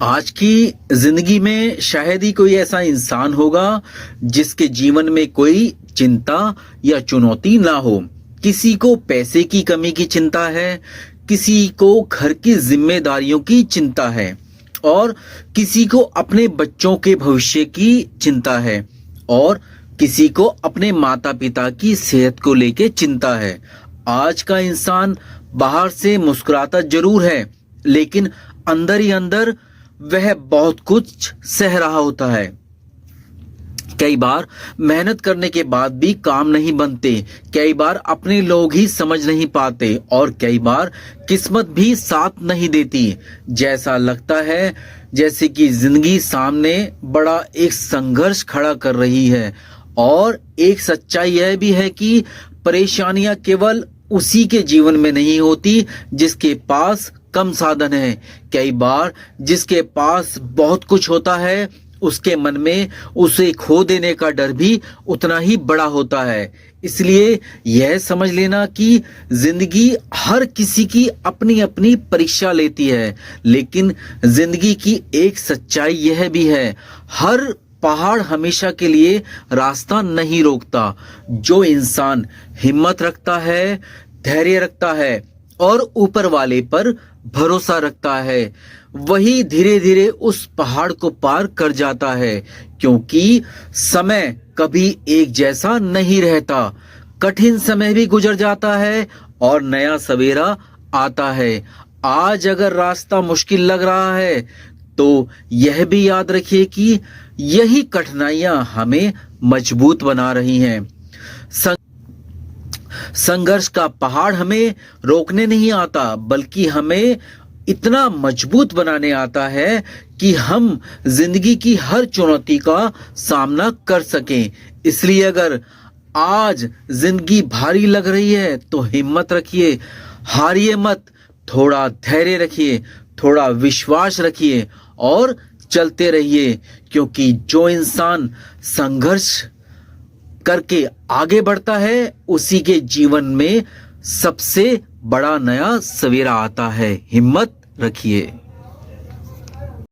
आज की जिंदगी में शायद ही कोई ऐसा इंसान होगा जिसके जीवन में कोई चिंता या चुनौती ना हो। किसी को पैसे की कमी की चिंता है, किसी को घर की जिम्मेदारियों की चिंता है और किसी को अपने बच्चों के भविष्य की चिंता है और किसी को अपने माता पिता की सेहत को लेके चिंता है। आज का इंसान बाहर से मुस्कुराता जरूर है, लेकिन अंदर ही अंदर वह बहुत कुछ सह रहा होता है। कई बार मेहनत करने के बाद भी काम नहीं बनते, कई बार अपने लोग ही समझ नहीं पाते और कई बार किस्मत भी साथ नहीं देती। जैसा लगता है जैसे कि जिंदगी सामने बड़ा एक संघर्ष खड़ा कर रही है। और एक सच्चाई यह भी है कि परेशानियां केवल उसी के जीवन में नहीं होती जिसके पास कम साधन है। कई बार जिसके पास बहुत कुछ होता है उसके मन में उसे खो देने का डर भी उतना ही बड़ा होता है। इसलिए यह समझ लेना कि जिंदगी हर किसी की अपनी अपनी परीक्षा लेती है, लेकिन जिंदगी की एक सच्चाई यह भी है, हर पहाड़ हमेशा के लिए रास्ता नहीं रोकता। जो इंसान हिम्मत रखता है, धैर्य रखता है और ऊपर वाले पर भरोसा रखता है, वही धीरे धीरे उस पहाड़ को पार कर जाता है। क्योंकि समय कभी एक जैसा नहीं रहता, कठिन समय भी गुजर जाता है और नया सवेरा आता है। आज अगर रास्ता मुश्किल लग रहा है तो यह भी याद रखिए कि यही कठिनाइयां हमें मजबूत बना रही हैं। संघर्ष का पहाड़ हमें रोकने नहीं आता, बल्कि हमें इतना मजबूत बनाने आता है कि हम जिंदगी की हर चुनौती का सामना कर सकें। इसलिए अगर आज जिंदगी भारी लग रही है तो हिम्मत रखिए, हारिए मत, थोड़ा धैर्य रखिए, थोड़ा विश्वास रखिए और चलते रहिए। क्योंकि जो इंसान संघर्ष करके आगे बढ़ता है उसी के जीवन में सबसे बड़ा नया सवेरा आता है। हिम्मत रखिए।